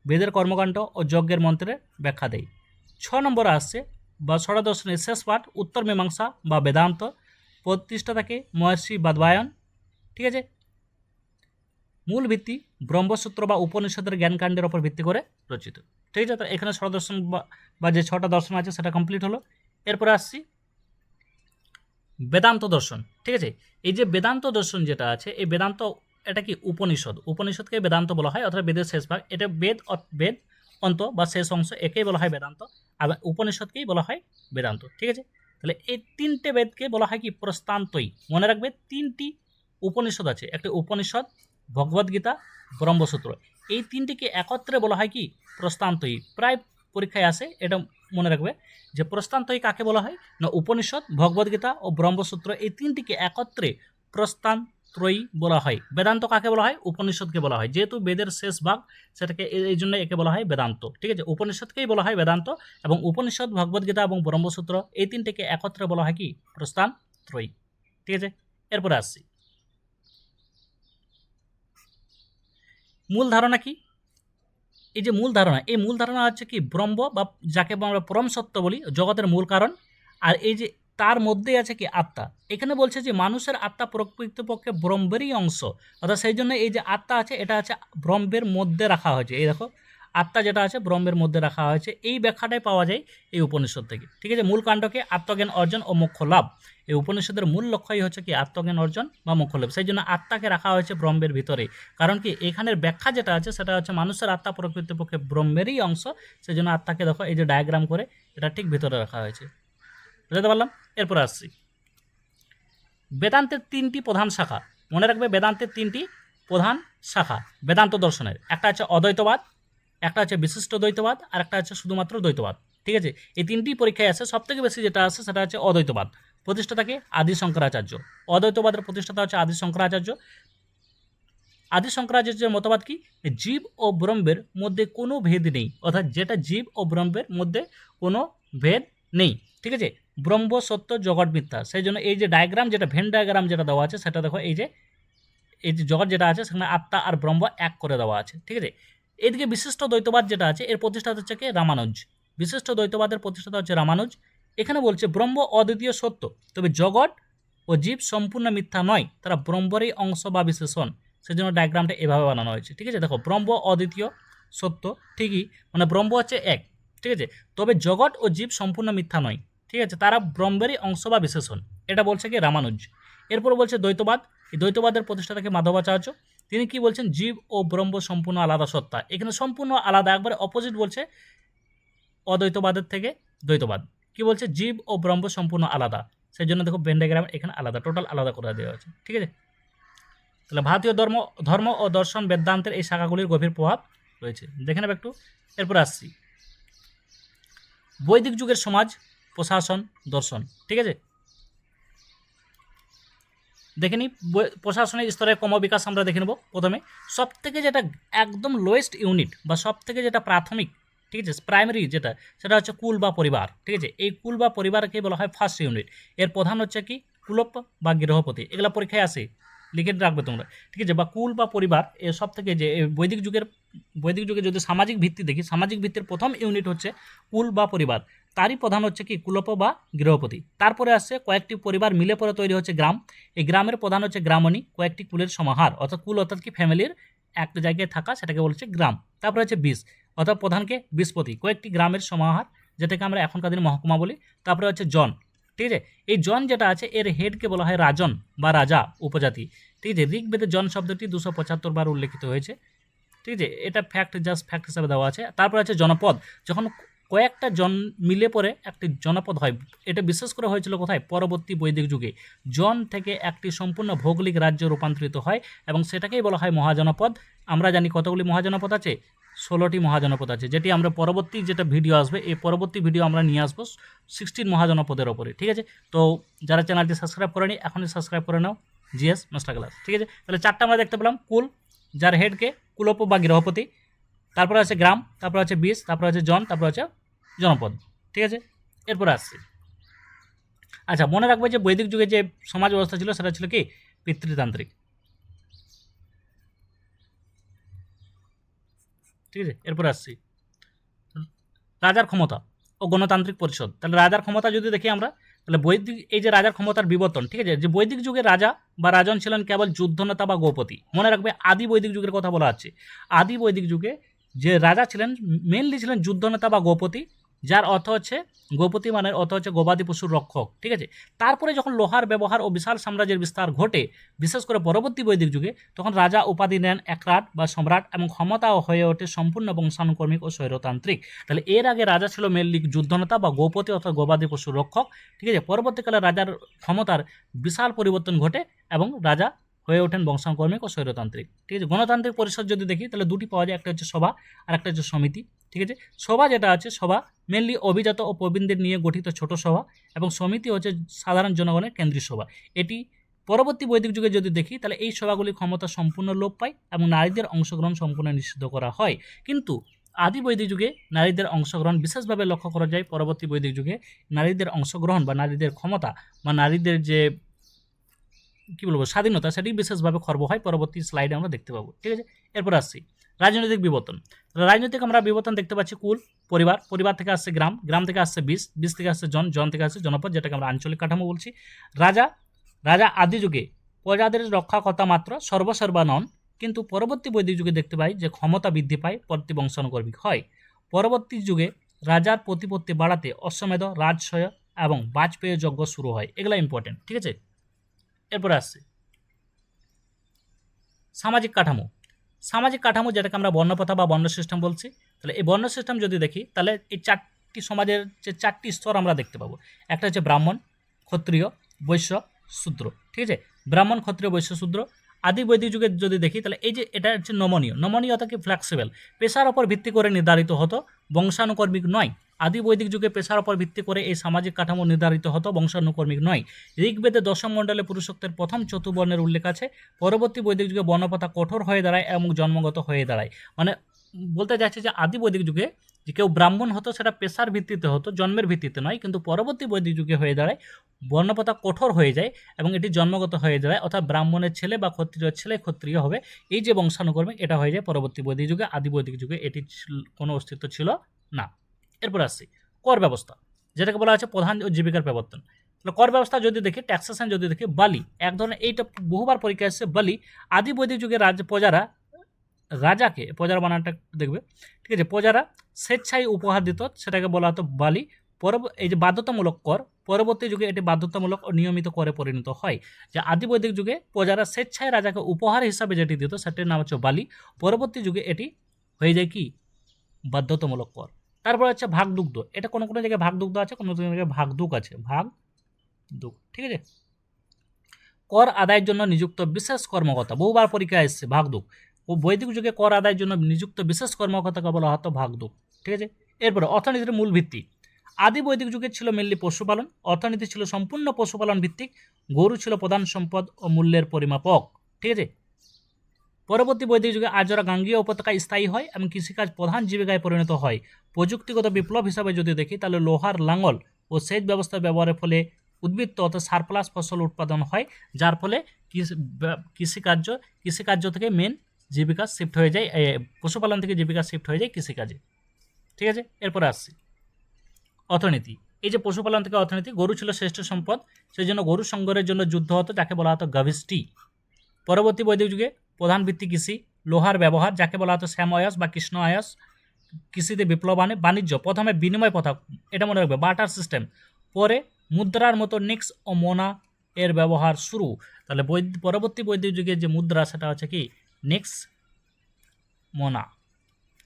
বেদের কর্মকাণ্ড ও যজ্ঞের মন্ত্রের ব্যাখ্যা দেয়। 6 নম্বরে আসছে বা ষড়দর্শনের শেষ পাঠ উত্তর মীমাংসা বা বেদান্ত। প্রতিষ্ঠাতাকে মহর্ষি বাদবায়ন। ঠিক আছে, মূল ভিত্তি ব্রহ্মসূত্র বা উপনিষদের জ্ঞানকাণ্ডের ওপর ভিত্তি করে রচিত। ঠিক আছে, তো এখানে ষড়দর্শন বা যে 6টা দর্শন আছে সেটা কমপ্লিট হলো। এরপরে আসছি বেদান্ত দর্শন। ঠিক আছে, এই যে বেদান্ত দর্শন যেটা আছে, এই বেদান্ত এটা কি উপনিষদ। উপনিষদকে বেদান্ত বলা হয়, অর্থাৎ বেদের শেষ ভাগ। এটা বেদ অন্ত বা শেষ অংশ, একেই বলা হয় বেদান্ত। আর উপনিষদকেই বলা হয় বেদান্ত। ঠিক আছে, তাহলে এই 3টে বেদকে বলা হয় কি প্রস্তান্তই। মনে রাখবে 3টি উপনিষদ আছে। একটা উপনিষদ ভগবদ্গীতা, ব্রহ্মসূত্র, এই তিনটিকে একত্রে বলা হয় কি প্রস্থানত্রয়ী। প্রায় পরীক্ষায় আসে, এটা মনে রাখবে যে প্রস্থানত্রয়ী কাকে বলা হয় না উপনিষদ, ভগবদ্গীতা ও ব্রহ্মসূত্র এই তিনটিকে একত্রে প্রস্থানত্রয়ী বলা হয়। বেদান্ত কাকে বলা হয়? উপনিষদকে বলা হয়, যেহেতু বেদের শেষ ভাগ সেটাকে এই জন্য একে বলা হয় বেদান্ত। ঠিক আছে, উপনিষদকেই বলা হয় বেদান্ত, এবং উপনিষদ, ভগবদ্গীতা এবং ব্রহ্মসূত্র এই তিনটিকে একত্রে বলা হয় কি প্রস্থানত্রয়ী। ঠিক আছে, এরপরে আসছি মূল ধারণা কি। এই যে মূল ধারণা, এই মূল ধারণা হচ্ছে কি ব্রহ্ম বা যাকে আমরা পরম সত্য বলি, জগতের মূল কারণ। আর এই যে তার মধ্যেই আছে কি আত্মা। এখানে বলছে যে মানুষের আত্মা প্রকৃতপক্ষে ব্রহ্মেরই অংশ, অর্থাৎ সেই জন্য এই যে আত্মা আছে এটা আছে ব্রহ্মের মধ্যে রাখা হয়েছে। এই দেখো আত্মা যেটা আছে ব্রহ্মের মধ্যে রাখা হয়েছে, এই ব্যাখ্যাটাই পাওয়া যায় এই উপনিষদ থেকে। ঠিক আছে, মূল কাণ্ডকে আত্মজ্ঞান অর্জন ও মোক্ষ লাভ, এই উপনিষদের মূল লক্ষ্যই হচ্ছে কি আত্মজ্ঞান অর্জন বা মোক্ষ লাভ। সেই জন্য আত্মাকে রাখা হয়েছে ব্রহ্মের ভিতরে, কারণ কি এখানের ব্যাখ্যা যেটা আছে সেটা হচ্ছে মানুষের আত্মা প্রকৃতপক্ষে ব্রহ্মেরই অংশ, সেই জন্য আত্মাকে দেখো এই যে ডায়াগ্রাম করে এটা ঠিক ভিতরে রাখা হয়েছে। বুঝতে পারলাম? এরপর আসছি বেদান্তের তিনটি প্রধান শাখা। মনে রাখবে বেদান্তের তিনটি প্রধান শাখা বেদান্ত দর্শনের, একটা আছে অদ্বৈতবাদ, একটা আছে বিশিষ্ট দ্বৈতবাদ, আর একটা আছে শুধুমাত্র দ্বৈতবাদ। ঠিক আছে, এই তিনটি পরীক্ষায় আসে, সবথেকে বেশি যেটা আছে সেটা হচ্ছে অদ্বৈতবাদ। প্রতিষ্ঠাতাকে আদি শঙ্করাচার্য। অদ্বৈতবাদের প্রতিষ্ঠাতা হচ্ছে আদি শঙ্করাচার্য। আদি শঙ্করাচার্যের মতবাদ কি জীব ও ব্রহ্মের মধ্যে কোনো ভেদ নেই, অর্থাৎ যেটা জীব ও ব্রহ্মের মধ্যে কোনো ভেদ নেই। ঠিক আছে, ব্রহ্ম সত্য জগৎ মিথ্যা। সেই জন্য এই যে ডায়াগ্রাম যেটা ভেন ডায়াগ্রাম যেটা দেওয়া আছে সেটা দেখো এই যে জগৎ যেটা আছে সেখানে আত্মা আর ব্রহ্ম এক করে দেওয়া আছে। ঠিক আছে, এদিকে বিশিষ্ট দ্বৈতবাদ যেটা আছে এর প্রতিষ্ঠাতা হচ্ছে কি রামানুজ। বিশিষ্ট দ্বৈতবাদের প্রতিষ্ঠাতা হচ্ছে রামানুজ। এখানে বলছে ব্রহ্ম অদ্বিতীয় সত্য, তবে জগৎ ও জীব সম্পূর্ণ মিথ্যা নয়, তারা ব্রহ্মেরই অংশ বা বিশেষণ। সেজন্য ডায়াগ্রামটা এভাবে বানানো হয়েছে। ঠিক আছে, দেখো ব্রহ্ম অদ্বিতীয় সত্য, ঠিকই, মানে ব্রহ্ম হচ্ছে এক। ঠিক আছে, তবে জগৎ ও জীব সম্পূর্ণ মিথ্যা নয়। ঠিক আছে, তারা ব্রহ্মেরই অংশ বা বিশেষণ, এটা বলছে কি রামানুজ। এরপর বলছে দ্বৈতবাদ। এই দ্বৈতবাদের প্রতিষ্ঠাতাকে মাধবাচার্য। তিনি কি বলছেন জীব ও ব্রহ্ম সম্পূর্ণ আলাদা সত্তা। এখানে সম্পূর্ণ আলাদা, একবারে অপোজিট বলছে অদ্বৈতবাদের থেকে দ্বৈতবাদ। কি বলছে জীব ও ব্রহ্ম সম্পূর্ণ আলাদা, সেই জন্য দেখো ভেন ডায়াগ্রাম এখানে আলাদা, টোটাল আলাদা করে দেওয়া আছে। ঠিক আছে, তাহলে ভারতীয় ধর্ম ও দর্শন বেদান্তের এই শাখাগুলির গভীর প্রভাব রয়েছে, দেখে নেবে একটু। এরপর আসছি বৈদিক যুগের সমাজ, প্রশাসন, দর্শন। ঠিক আছে, দেখে নিই প্রশাসনিক স্তরের ক্রমবিকাশ আমরা দেখে নেব। প্রথমে সবথেকে যেটা একদম লোয়েস্ট ইউনিট বা সবথেকে যেটা প্রাথমিক, ঠিক আছে প্রাইমারি যেটা, সেটা হচ্ছে কুল বা পরিবার। ঠিক আছে, এই কুল বা পরিবারকে বলা হয় ফার্স্ট ইউনিট। এর প্রধান হচ্ছে কি কুলপ বা গৃহপতি, এগুলো পরীক্ষায় আসে, লিখে রাখবে তোমরা। ঠিক আছে, বা কুল বা পরিবার এর সব থেকে যে বৈদিক যুগে যদি সামাজিক ভিত্তি দেখি, সামাজিক ভিত্তির প্রথম ইউনিট হচ্ছে কুল বা পরিবার। তারই প্রধান হচ্ছে কি কুলপ বা গৃহপতি। তারপরে আসছে কয়েকটি পরিবার মিলে পরে তৈরি হচ্ছে গ্রাম। এই গ্রামের প্রধান হচ্ছে গ্রামণী, কয়েকটি কুলের সমাহার, অর্থাৎ কুল অর্থাৎ কি ফ্যামিলির একটা জায়গায় থাকা, সেটাকে বলছে গ্রাম। তারপরে হচ্ছে বিশ, অর্থাৎ প্রধানকে বিশপতি, কয়েকটি গ্রামের সমাহার, যেটাকে আমরা এখনকার দিনে মহকুমা বলি। তারপরে হচ্ছে জন। ঠিক আছে, এই জন যেটা আছে এর হেডকে বলা হয় রাজন বা রাজা উপজাতি। ঠিক আছে, ঋগ্বেদের জন শব্দটি 275 বার উল্লেখিত হয়েছে। ঠিক আছে, এটা জাস্ট ফ্যাক্ট হিসাবে দেওয়া আছে। তারপর আছে জনপদ, যখন কয়েকটা জন মিলে পরে একটি জনপদ হয়। এটা বিশেষ করে হয়েছিল কোথায়? পরবর্তী বৈদিক যুগে জন থেকে একটি সম্পূর্ণ ভৌগোলিক রাজ্য রূপান্তরিত হয় এবং সেটাকেই বলা হয় মহাজনপদ। আমরা জানি কতগুলি মহাজনপদ আছে, 16টি মহাজনপদ আছে, যেটি আমরা পরবর্তী যেটা ভিডিও আসবে এই পরবর্তী ভিডিও আমরা নিয়ে আসবো 16 মহাজনপদের ওপরে। ঠিক আছে, তো যারা চ্যানেলটি সাবস্ক্রাইব করেনি এখনই সাবস্ক্রাইব করে নাও, জিএস মাস্টার ক্লাস। ঠিক আছে, তাহলে চারটা আমরা দেখতে পেলাম, কুল যার হেডকে কুলপ বা গৃহপতি, তারপরে আছে গ্রাম, তারপর আছে বিশ, তারপর আছে জন, তারপর আছে জনপদ। ঠিক আছে, এরপরে আসছে আচ্ছা মনে রাখবে যে বৈদিক যুগে যে সমাজ ব্যবস্থা ছিল সেটা ছিল কি পিতৃতান্ত্রিক। ঠিক আছে, এরপরে আসছি রাজার ক্ষমতা ও গণতান্ত্রিক পরিষদ। তাহলে রাজার ক্ষমতা যদি দেখি আমরা, তাহলে বৈদিক এই যে রাজার ক্ষমতার বিবর্তন, ঠিক আছে, যে বৈদিক যুগে রাজা বা রাজন ছিলেন কেবল যুদ্ধনেতা বা গোপতি। মনে রাখবে আদি বৈদিক যুগের কথা বলা আছে। আদি বৈদিক যুগে যে রাজা ছিলেন মেনলি ছিলেন যুদ্ধনেতা বা গোপতি, যার অর্থ হচ্ছে গোপতি মানে অর্থ হচ্ছে গবাদি পশুর রক্ষক। ঠিক আছে, তারপরে যখন লোহার ব্যবহার ও বিশাল সাম্রাজ্যের বিস্তার ঘটে, বিশেষ করে পরবর্তী বৈদিক যুগে, তখন রাজা উপাধি নেন একরাট বা সম্রাট এবং ক্ষমতাও হয়ে ওঠে সম্পূর্ণ বংশানুক্রমিক ও স্বৈরতান্ত্রিক। তাহলে এর আগে রাজা ছিল মেনলি যুদ্ধনেতা বা গোপতি অর্থাৎ গবাদি পশুর রক্ষক। ঠিক আছে, পরবর্তীকালে রাজার ক্ষমতার বিশাল পরিবর্তন ঘটে এবং রাজা হয়ে ওঠেন বংশানুক্রমিক ও স্বৈরতান্ত্রিক। ঠিক আছে, গণতান্ত্রিক পরিষদ যদি দেখি তাহলে দুটি পাওয়া যায়, একটা হচ্ছে সভা আর একটা হচ্ছে সমিতি। ঠিক আছে, সভা যেটা আছে, সভা মেনলি অভিজাত ও প্রবীণদের নিয়ে গঠিত ছোট সভা, এবং সমিতি হচ্ছে সাধারণ জনগণের কেন্দ্রীয় সভা। এটি পরবর্তী বৈদিক যুগে যদি দেখি তাহলে এই সভাগুলির ক্ষমতা সম্পূর্ণ লোপ পায় এবং নারীদের অংশগ্রহণ সম্পূর্ণ নিষিদ্ধ করা হয়। কিন্তু আদি বৈদিক যুগে নারীদের অংশগ্রহণ বিশেষভাবে লক্ষ্য করা যায়। পরবর্তী বৈদিক যুগে নারীদের অংশগ্রহণ বা নারীদের ক্ষমতা বা নারীদের যে কী বলবো স্বাধীনতা, সেটি বিশেষভাবে খর্ব হয়, পরবর্তী স্লাইডে আমরা দেখতে পাবো। ঠিক আছে, এরপর আসছি রাজনৈতিক বিবর্তন। রাজনৈতিক আমরা বিবর্তন দেখতে পাচ্ছি কুল, পরিবার, পরিবার থেকে আসছে গ্রাম, গ্রাম থেকে আসছে বিষ, বিষ থেকে আসছে জন, জন থেকে আসছে জনপদ, যেটাকে আমরা আঞ্চলিক কাঠামো বলছি। রাজা, রাজা আদি যুগে প্রজাদের রক্ষাকর্তা মাত্র, সর্বসর্বা নন। কিন্তু পরবর্তী বৈদিক যুগে দেখতে পাই যে ক্ষমতা বৃদ্ধি পায়, প্রতিবংশানুক্রমিক হয়। পরবর্তী যুগে রাজার প্রতিপত্তি বাড়াতে অশ্বমেধ, রাজসয় এবং বাজপেয়ী যজ্ঞ শুরু হয়। এগুলো ইম্পর্টেন্ট। ঠিক আছে, এরপরে আসছে সামাজিক কাঠামো। সামাজিক কাঠামো যেটাকে আমরা বর্ণপ্রথা বা বর্ণ সিস্টেম বলছি। তাহলে এই বর্ণ সিস্টেম যদি দেখি তাহলে এই চারটি সমাজের যে চারটি স্তর আমরা দেখতে পাবো। একটা হচ্ছে ব্রাহ্মণ, ক্ষত্রিয়, বৈশ্য, শূদ্র। ঠিক আছে, ব্রাহ্মণ, ক্ষত্রিয়, বৈশ্য, শূদ্র। আদি বৈদিক যুগে যদি দেখি তাহলে এই যে এটা হচ্ছে নমনীয়, নমনীয় অর্থাৎ কি ফ্লেক্সিবল, পেশার ওপর ভিত্তি করে নির্ধারিত হতো, বংশানুক্রমিক নয়। আদি বৈদিক যুগে পেশার ওপর ভিত্তি করে এই সামাজিক কাঠামো নির্ধারিত হতো, বংশানুক্রমিক নয়। ঋগ্বেদে দশম মণ্ডলে পুরুষোত্তের প্রথম চতুর্বর্ণের উল্লেখ আছে। পরবর্তী বৈদিক যুগে বর্ণপ্রথা কঠোর হয়ে দাঁড়ায় এবং জন্মগত হয়ে দাঁড়ায়। মানে বলতে যাচ্ছে যে আদি বৈদিক যুগে যে কেউ ব্রাহ্মণ হতো সেটা পেশার ভিত্তিতে হতো, জন্মের ভিত্তিতে নয়। কিন্তু পরবর্তী বৈদিক যুগে হয়ে দাঁড়ায় বর্ণপ্রথা কঠোর হয়ে যায় এবং এটি জন্মগত হয়ে দাঁড়ায়, অর্থাৎ ব্রাহ্মণের ছেলে বা ক্ষত্রিয়ের ছেলে ক্ষত্রিয় হবে। এই যে বংশানুক্রমিক, এটা হয়ে যায় পরবর্তী বৈদিক যুগে। আদি বৈদিক যুগে এটির কোনো অস্তিত্ব ছিল না। এরপর আসছি কর ব্যবস্থা, যেটাকে বলা হচ্ছে প্রধান জীবিকার প্রবর্তন। কর ব্যবস্থা যদি দেখি, ট্যাক্সেশন যদি দেখি, বালি এক ধরনের, এইটা বহুবার পরীক্ষা এসেছে। বালি আদি বৈদিক যুগে প্রজারা রাজাকে, প্রজার বানানটা দেখবে, ঠিক আছে, প্রজারা স্বেচ্ছায় উপহার দিত, সেটাকে বলা হতো বালি। এই যে বাধ্যতামূলক কর, পরবর্তী যুগে এটি বাধ্যতামূলক ও নিয়মিত করে পরিণত হয়। যে আদি বৈদিক যুগে প্রজারা স্বেচ্ছায় রাজাকে উপহার হিসাবে যেটি দিত সেটির নাম হচ্ছে বালি। পরবর্তী যুগে এটি হয়ে যায় কি বাধ্যতামূলক কর। তারপর হচ্ছে ভাগদুগ্ধ। এটা কোনো কোনো জায়গায় ভাগদুগ্ধ আছে, কোনো কোনো জায়গায় ভাগদুগ আছে, ভাগদুগ। ঠিক আছে, কর আদায়ের জন্য নিযুক্ত বিশেষ কর্মকর্তা, বহুবার পরীক্ষা এসেছে ভাগদুগ। ও বৈদিক যুগে কর আদায়ের জন্য নিযুক্ত বিশেষ কর্মকর্তাকে বলা হতো ভাগদুগ। ঠিক আছে, এরপরে অর্থনীতির মূল ভিত্তি। আদি বৈদিক যুগে ছিল মেনলি পশুপালন, অর্থনীতি ছিল সম্পূর্ণ পশুপালন ভিত্তিক, গরু ছিল প্রধান সম্পদ ও মূল্যের পরিমাপক। ঠিক আছে, পরবর্তী বৈদিক যুগে আর্যরা গাঙ্গীয় উপত্যকায় স্থায়ী হয় এবং কৃষিকাজ প্রধান জীবিকায় পরিণত হয়। প্রযুক্তিগত বিপ্লব হিসাবে যদি দেখি তাহলে লোহার লাঙল ও সেচ ব্যবস্থা ব্যবহারের ফলে উদ্বৃত্ত অর্থাৎ সারপ্লাস ফসল উৎপাদন হয়, যার ফলে কৃষিকার্য থেকে মেন জীবিকা শিফট হয়ে যায়, পশুপালন থেকে জীবিকা শিফট হয়ে যায় কৃষিকাজে। ঠিক আছে, এরপরে আসছি অর্থনীতি। এই যে পশুপালন থেকে অর্থনীতি, গরু ছিল শ্রেষ্ঠ সম্পদ, সেই জন্য গরু সংগ্রহের জন্য যুদ্ধ হতো, যাকে বলা হতো গাভিষ্টি। পরবর্তী বৈদিক যুগে প্রধান ভিত্তি কৃষি, লোহার ব্যবহার, যাকে বলা হতো শ্যাম আয়াস বা কৃষ্ণ আয়াস। কৃষিতে বিপ্লব আনে। বাণিজ্য, প্রথমে বিনিময় প্রথা, এটা মনে রাখবে, বার্টার সিস্টেম। পরে মুদ্রার মতো নিক্স ও মোনা এর ব্যবহার শুরু। তাহলে পরবর্তী বৈদিক যুগের যে মুদ্রা সেটা হচ্ছে কি নিক্স, মোনা।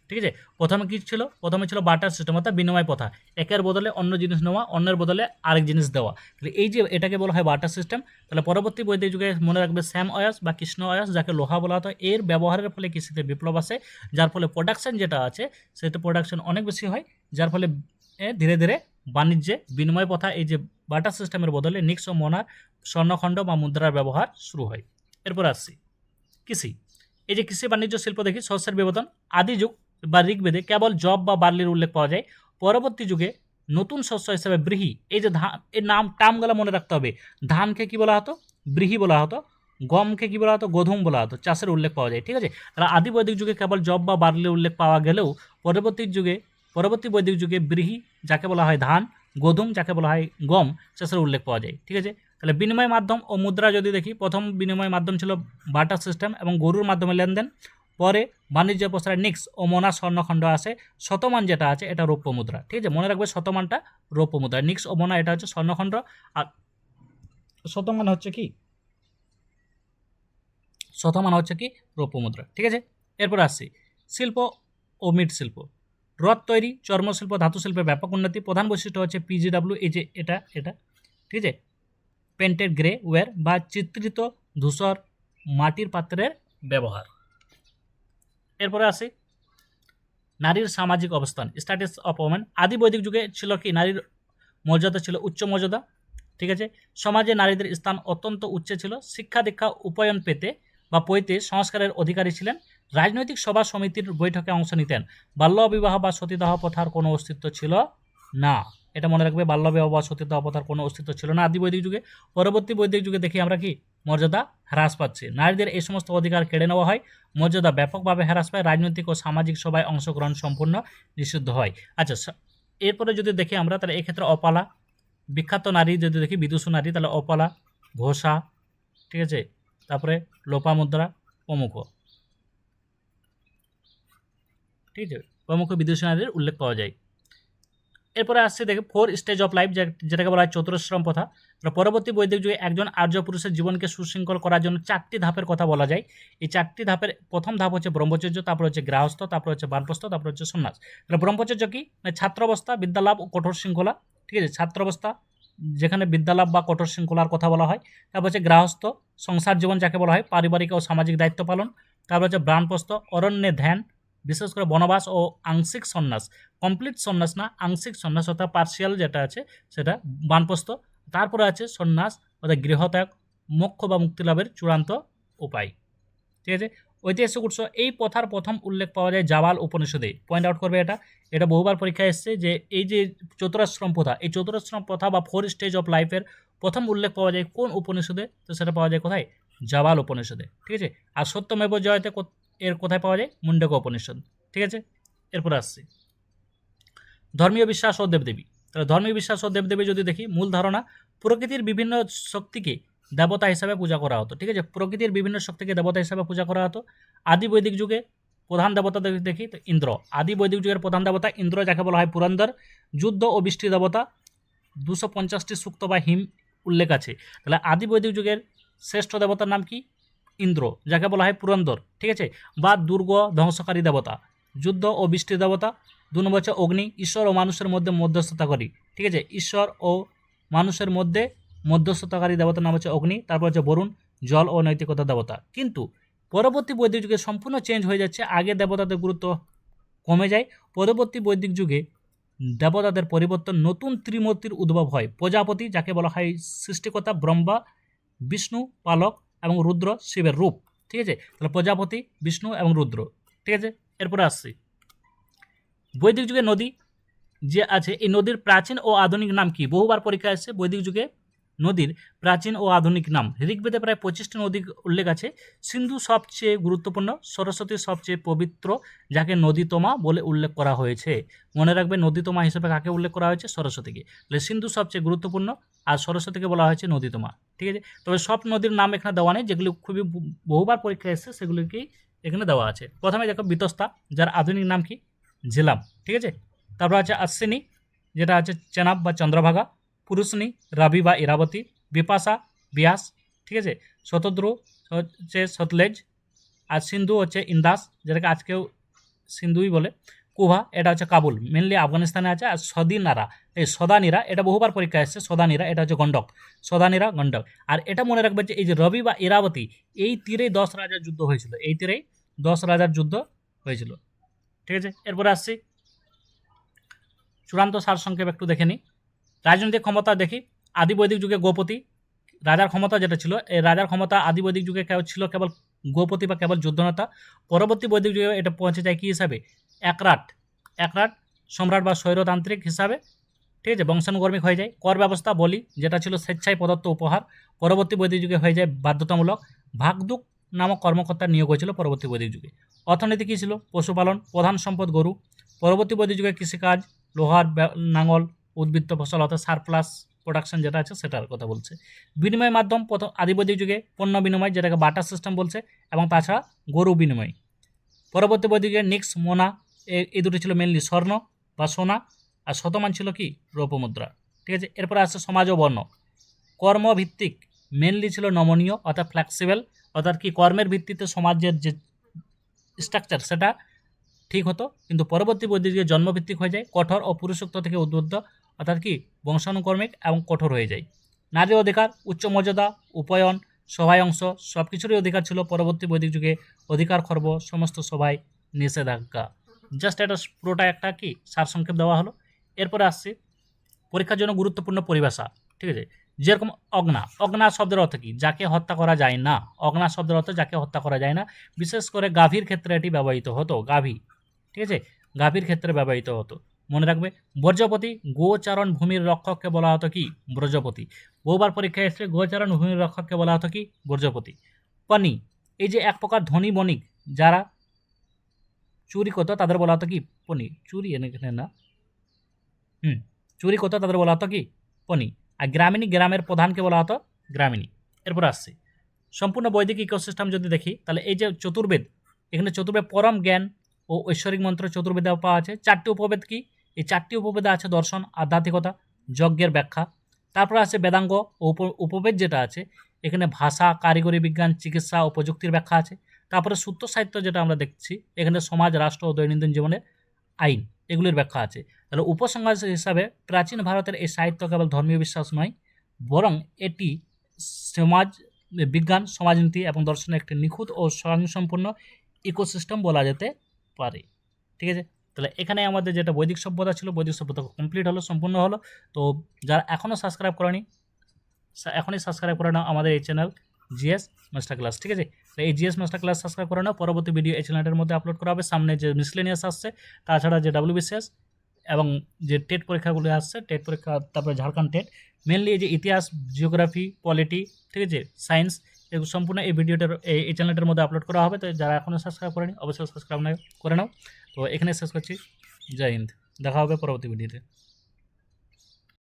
ঠিক আছে, প্রথমে কি ছিল? প্রথমে ছিল বার্টার সিস্টেম, অর্থাৎ বিনিময় প্রথা, একের বদলে অন্য জিনিস নেওয়া, অন্যের বদলে আরেক জিনিস দেওয়া। তাহলে এই যে এটাকে বলা হয় বার্টার সিস্টেম। তাহলে পরবর্তী বৈদিক যুগে মনে রাখবে শ্যাম অয়াস বা কৃষ্ণ অয়াস, যাকে লোহা বলা হতো, এর ব্যবহারের ফলে কৃষিতে বিপ্লব আসে, যার ফলে প্রোডাকশন যেটা আছে সেটা প্রোডাকশন অনেক বেশি হয়, যার ফলে ধীরে ধীরে বাণিজ্যে বিনিময় প্রথা, এই যে বার্টার সিস্টেমের বদলে নিক্স ও মোনার স্বর্ণখণ্ড বা মুদ্রার ব্যবহার শুরু হয়। এরপর আসছি কৃষি। এই যে কৃষি বাণিজ্য শিল্প দেখি, শস্যের বিবর্তন। আদি যুগ বা ঋগ্বেদে কেবল জব বা বার্লির উল্লেখ পাওয়া যায়। পরবর্তী যুগে নতুন শস্য হিসেবে ব্রীহি, এই যে ধান, এর নাম টার্মগুলো মনে রাখতে হবে। ধানকে কি বলা হতো? ব্রীহি বলা হতো। গমকে কি বলা হতো? গোধূম বলা হতো। চাষের উল্লেখ পাওয়া যায়। ঠিক আছে, তাহলে আদি বৈদিক যুগে কেবল জব বা বার্লির উল্লেখ পাওয়া গেলেও পরবর্তী বৈদিক যুগে ব্রীহি, যাকে বলা হয় ধান, গোধূম, যাকে বলা হয় গম, চাষের উল্লেখ পাওয়া যায়। ঠিক আছে, তাহলে বিনিময় মাধ্যম ও মুদ্রা যদি দেখি, প্রথম বিনিময় মাধ্যম ছিল বার্টার সিস্টেম এবং গরুর মাধ্যমে লেনদেন। পরে বাণিজ্য প্রসারে নিক্স ও মোনা স্বর্ণখণ্ড আসে। শতমান যেটা আছে এটা রৌপ্য মুদ্রা। ঠিক আছে, মনে রাখবে শতমানটা রৌপ্য মুদ্রা, নিক্স ও মোনা এটা হচ্ছে স্বর্ণখণ্ড, আর শতমান হচ্ছে কি রৌপ্য মুদ্রা। ঠিক আছে, এরপর আসছি শিল্প ও মৃৎ শিল্প। রথ তৈরি, চর্মশিল্প, ধাতু শিল্পের ব্যাপক উন্নতি। প্রধান বৈশিষ্ট্য হচ্ছে পিজিডাব্লিউ, এই যে এটা ঠিক আছে, পেন্টেড গ্রে ওয়্যার বা চিত্রিত ধূসর মাটির পাত্রের ব্যবহার। এরপরে আসি নারীর সামাজিক অবস্থান, স্ট্যাটাস অফ ওমেন। আদি বৈদিক যুগে ছিল কি নারীর মর্যাদা ছিল উচ্চ মর্যাদা, ঠিক আছে। সমাজে নারীদের স্থান অত্যন্ত উচ্চে ছিল। শিক্ষা দীক্ষা উপায়ন পেতে বা পৈতে সংস্কারের অধিকারী ছিলেন। রাজনৈতিক সভা সমিতির বৈঠকে অংশ নিতেন। বাল্যবিবাহ বা সতীদাহ প্রথার কোনো অস্তিত্ব ছিল না। এটা মনে রাখবে, বাল্যবিবাহ বা সতীদাহ প্রথার কোনো অস্তিত্ব ছিল না আদি বৈদিক যুগে। পরবর্তী বৈদিক যুগে দেখি আমরা কি মর্যাদা হ্রাস পাচ্ছে, নারীদের এই সমস্ত অধিকার কেড়ে নেওয়া হয়, মর্যাদা ব্যাপকভাবে হ্রাস পায়, রাজনৈতিক ও সামাজিক সভায় অংশগ্রহণ সম্পূর্ণ নিষিদ্ধ হয়। আচ্ছা, এরপরে যদি দেখি আমরা তাহলে এক্ষেত্রে অপালা, বিখ্যাত নারী যদি দেখি বিদুষী নারী, তাহলে অপালা, ঘোষা, ঠিক আছে, তারপরে লোপামুদ্রা প্রমুখ, ঠিক আছে, প্রমুখ বিদুষী নারীর উল্লেখ পাওয়া যায়। এরপরে আসছে দেখে 4 স্টেজ অফ লাইফ, যেটাকে বলা হয় চতুরাশ্রম প্রথা। পরবর্তী বৈদিক যুগে একজন আর্য পুরুষের জীবনকে সুশৃঙ্খল করার জন্য 4টি ধাপের কথা বলা যায়। এই 4টি ধাপের প্রথম ধাপ হচ্ছে ব্রহ্মচর্য, তারপর হচ্ছে গৃহস্থ, তারপর হচ্ছে বানপ্রস্থ, তারপর হচ্ছে সন্ন্যাস। ব্রহ্মচর্য কি, ছাত্রাবস্থা, বিদ্যালাভ ও কঠোর শৃঙ্খলা, ঠিক আছে, ছাত্রাবস্থা যেখানে বিদ্যালাভ বা কঠোর শৃঙ্খলার কথা বলা হয়। তারপর হচ্ছে গৃহস্থ, সংসার জীবন যাকে বলা হয়, পারিবারিক ও সামাজিক দায়িত্ব পালন। তারপর হচ্ছে বানপ্রস্থ, অরণ্যে ধ্যান, বিশেষ করে বনবাস ও আংশিক সন্ন্যাস, কমপ্লিট সন্ন্যাস না, আংশিক সন্ন্যাস অর্থাৎ পার্সিয়াল যেটা আছে সেটা বানপ্রস্থ। তারপরে আছে সন্ন্যাস অর্থাৎ গৃহত্যাগ, মোক্ষ বা মুক্তিলাভের চূড়ান্ত উপায়, ঠিক আছে। ঐতিহাসিক উৎস, এই প্রথার প্রথম উল্লেখ পাওয়া যায় জাবাল উপনিষদে। পয়েন্ট আউট করবে, এটা বহুবার পরীক্ষায় এসছে যে এই যে চতুরাশ্রম প্রথা, এই চতুরাশ্রম প্রথা বা 4 স্টেজ অফ লাইফের প্রথম উল্লেখ পাওয়া যায় কোন উপনিষদে, তো সেটা পাওয়া যায় কোথায়, জাবাল উপনিষদে, ঠিক আছে। আর সত্যমেব জয়তে এর কোথায় পাওয়া যায়, মুন্ডক উপনিষদ, ঠিক আছে। এরপর আসছি ধর্মীয় বিশ্বাস ও দেবদেবী। তাহলে ধর্মীয় বিশ্বাস ও দেবদেবী যদি দেখি, মূল ধারণা প্রকৃতির বিভিন্ন শক্তিকে দেবতা হিসাবে পূজা করা হতো, ঠিক আছে, প্রকৃতির বিভিন্ন শক্তিকে দেবতা হিসাবে পূজা করা হতো। আদি বৈদিক যুগে প্রধান দেবতা দেখি তো ইন্দ্র, আদি বৈদিক যুগের প্রধান দেবতা ইন্দ্র, যাকে বলা হয় পুরন্দর। যুদ্ধ ও বৃষ্টি দেবতা, 250টি সূক্ত বা হিম উল্লেখ আছে। তাহলে আদি বৈদিক যুগের শ্রেষ্ঠ দেবতার নাম কি, ইন্দ্র, যাকে বলা হয় পুরন্দর, ঠিক আছে, বা দুর্গ ধ্বংসকারী দেবতা। যুদ্ধ ও বৃষ্টি দেবতা। 2 নম্বর হচ্ছে অগ্নি, ঈশ্বর ও মানুষের মধ্যে মধ্যস্থতাকারী, ঠিক আছে, ঈশ্বর ও মানুষের মধ্যে মধ্যস্থতাকারী দেবতার নাম হচ্ছে অগ্নি। তারপর হচ্ছে বরুণ, জল ও নৈতিকতা দেবতা। কিন্তু পরবর্তী বৈদিক যুগে সম্পূর্ণ চেঞ্জ হয়ে যাচ্ছে, আগে দেবতাদের গুরুত্ব কমে যায়। পরবর্তী বৈদিক যুগে দেবতাদের পরিবর্তন, নতুন ত্রিমূর্তির উদ্ভব হয়। প্রজাপতি, যাকে বলা হয় সৃষ্টিকর্তা, ব্রহ্মা, বিষ্ণু পালক এবং রুদ্র শিবের রূপ, ঠিক আছে। তাহলে প্রজাপতি, বিষ্ণু এবং রুদ্র, ঠিক আছে। এরপরে আসছি বৈদিক যুগে নদী যে আছে, এই নদীর প্রাচীন ও আধুনিক নাম কি, বহুবার পরীক্ষা আসছে বৈদিক যুগে নদীর প্রাচীন ও আধুনিক নাম। ঋগ্বেদে প্রায় 25টি নদী উল্লেখ আছে। সিন্ধু সবচেয়ে গুরুত্বপূর্ণ, সরস্বতী সবচেয়ে পবিত্র, যাকে নদীতমা বলে উল্লেখ করা হয়েছে। মনে রাখবে নদীতমা হিসেবে কাকে উল্লেখ করা হয়েছে, সরস্বতীকে। তাহলে সিন্ধু সবচেয়ে গুরুত্বপূর্ণ আর সরস্বতীকে বলা হয়েছে নদীতমা, ঠিক আছে। তবে সব নদীর নাম এখানে দেওয়া নেই, যেগুলি খুবই বহুবার পরীক্ষা এসেছে সেগুলিকেই এখানে দেওয়া আছে। প্রথমে দেখো বিতস্তা, যার আধুনিক নাম কি, ঝেলাম, ঠিক আছে। তারপর আছে আশ্বিনী, যেটা আছে চেনাব বা চন্দ্রভাগা। পুরুষনী, রাবি বা ইরাবতী। বিপাশা, বিয়াস, ঠিক আছে। শতদ্রু হচ্ছে সতলেজ। আর সিন্ধু হচ্ছে ইন্দাস, যেটাকে আজকেও সিন্ধুই বলে। কুভা, এটা হচ্ছে কাবুল, মেনলি আফগানিস্তানে আছে। আর সদিনারা, এই সদানীরা, এটা বহুবার পরীক্ষা এসেছে, সদানীরা এটা হচ্ছে গণ্ডক, সদানীরা গণ্ডক। আর এটা মনে রাখবে যে এই যে রবি বা ইরাবতী, এই তীরেই 10 রাজার যুদ্ধ হয়েছিল, এই তীরেই 10 রাজার যুদ্ধ হয়েছিল, ঠিক আছে। এরপরে আসছি চূড়ান্ত সারসংক্ষেপ একটু দেখে নিই। রাজনৈতিক ক্ষমতা দেখি, আদি বৈদিক যুগে গোপতি, রাজার ক্ষমতা যেটা ছিল, এই রাজার ক্ষমতা আদি বৈদিক যুগে ছিল কেবল গোপতি বা কেবল যুদ্ধনেতা। পরবর্তী বৈদিক যুগে এটা পৌঁছে যায় কী হিসাবে, একরাট সম্রাট বা স্বৈরতান্ত্রিক হিসাবে, ঠিক আছে, বংশানুকর্মিক হয়ে যায়। কর ব্যবস্থা বলি, যেটা ছিল স্বেচ্ছায় প্রদত্ত উপহার, পরবর্তী বৈদিক যুগে হয়ে যায় বাধ্যতামূলক। ভাগদুক নামক কর্মকর্তার নিয়োগ হয়েছিল পরবর্তী বৈদিক যুগে। অর্থনীতি কী ছিল, পশুপালন, প্রধান সম্পদ গরু। পরবর্তী বৈদিক যুগে কৃষিকাজ, লোহার নাঙল, উদ্বৃত্ত ফসল অর্থাৎ সারপ্লাস প্রোডাকশন যেটা আছে সেটার কথা বলছে। বিনিময় মাধ্যম, প্রথম আদিবৈদিক যুগে পণ্য বিনিময়, যেটাকে বাটার সিস্টেম বলছে, এবং তাছাড়া গরু বিনিময়। পরবর্তী বৈদিক যুগে নিক্স, মোনা, এই দুটো ছিল মেনলি স্বর্ণ বা সোনা, আর শতমান ছিল কি, রৌপ্যমুদ্রা, ঠিক আছে। এরপরে আসছে সমাজ ও বর্ণ। কর্মভিত্তিক মেনলি ছিল নমনীয় অর্থাৎ ফ্লেক্সিবল, অর্থাৎ কি কর্মের ভিত্তিতে সমাজের যে স্ট্রাকচার সেটা ঠিক হতো। কিন্তু পরবর্তী বৈদিক যুগে জন্মভিত্তিক হয়ে যায়, কঠোর ও পুরুষোক্ত থেকে উদ্বুদ্ধ, অর্থাৎ কি বংশানুকর্মিক এবং কঠোর হয়ে যায়। নারী অধিকার, উচ্চ মর্যাদা, উপায়ন, সবাই অংশ সব কিছুরই অধিকার ছিল, পরবর্তী বৈদিক যুগে অধিকার খর্ব সমস্ত সবাই নিষেধাজ্ঞা। জাস্ট এটা পুরোটা একটা কি সারসংক্ষেপ দেওয়া হলো। এরপরে আসছি পরীক্ষার জন্য গুরুত্বপূর্ণ পরিভাষা, ঠিক আছে। যেরকম অগ্না, অগ্না শব্দের অর্থ কি? যাকে হত্যা করা যায় না। অগ্না শব্দের অর্থ যাকে হত্যা করা যায় না। বিশেষ করে গাভীর ক্ষেত্রে এটি ব্যবহৃত হতো, গাভী, ঠিক আছে, গাভীর ক্ষেত্রে ব্যবহৃত হতো। মনে রাখবে। ব্রজপতি, গোচারণ ভূমির রক্ষককে বলা হতো কি? ব্রজপতি। বহুবার পরীক্ষায় এসছে, গোচারণ ভূমির রক্ষককে বলা হতো কি? ব্রজপতি। পনি, এই যে এক প্রকার ধনী বণিক যারা চুরি করতো তাদের বলা হতো কি? পনি। চুরি এখানে না, চুরি করতো তাদের বলা হতো কি? পনি। আর গ্রামিণী, গ্রামের প্রধানকে বলা হতো গ্রামিণী। এরপর আসছি সম্পূর্ণ বৈদিক ইকোসিস্টেম যদি দেখি, তাহলে এই যে চতুর্বেদ, এখানে চতুর্বেদ পরম জ্ঞান ও ঐশ্বরিক মন্ত্র চতুর্বেদে পাওয়া আছে। 4টি উপবেদ কি? এই 4টি উপবেদে আছে দর্শন, আধ্যাত্মিকতা, যজ্ঞের ব্যাখ্যা। তারপরে আছে বেদাঙ্গ ও উপবেদ যেটা আছে, এখানে ভাষা, কারিগরি বিজ্ঞান, চিকিৎসা ও প্রযুক্তির ব্যাখ্যা আছে। তারপরে সূত্র সাহিত্য যেটা আমরা দেখছি, এখানে সমাজ, রাষ্ট্র ও দৈনন্দিন জীবনের আইন, এগুলির ব্যাখ্যা আছে। তাহলে উপসংহার হিসাবে প্রাচীন ভারতের এই সাহিত্য কেবল ধর্মীয় বিশ্বাস নয়, বরং এটি সমাজ বিজ্ঞান, সমাজনীতি এবং দর্শনের একটি নিখুঁত ও স্বয়ংসম্পূর্ণ ইকোসিস্টেম বলা যেতে পারে, ঠিক আছে। তাহলে এখানে আমাদের যেটা বৈদিক সভ্যতা ছিল, বৈদিক সভ্যতা কমপ্লিট হলো, সম্পূর্ণ হলো। তো যারা এখনও সাবস্ক্রাইব করেনি, এখনই সাবস্ক্রাইব করে নাও আমাদের এই চ্যানেল জিএস মাস্টার ক্লাস, ঠিক আছে। তো এই জিএস মাস্টার ক্লাস সাবস্ক্রাইব করে নাও, পরবর্তী ভিডিও এই চ্যানেলের মধ্যে আপলোড করা হবে। সামনে যে মিসলেনিয়াস আসছে, তাছাড়া যে WBCS এবং যে টেট পরীক্ষাগুলো আসছে, টেট পরীক্ষা, তারপরে ঝাড়খণ্ড টেট, মেনলি এই যে ইতিহাস, জিওগ্রাফি, পলিটি, ঠিক আছে, সায়েন্স, এগুলো সম্পূর্ণ এই ভিডিওটার এই চ্যানেলটার মধ্যে আপলোড করা হবে। তো যারা এখনও সাবস্ক্রাইব করেনি অবশ্যই সাবস্ক্রাইব করে নাও। তো এখানে শেষ করছি। জয় হিন্দ, দেখা হবে পরবর্তী ভিডিওতে।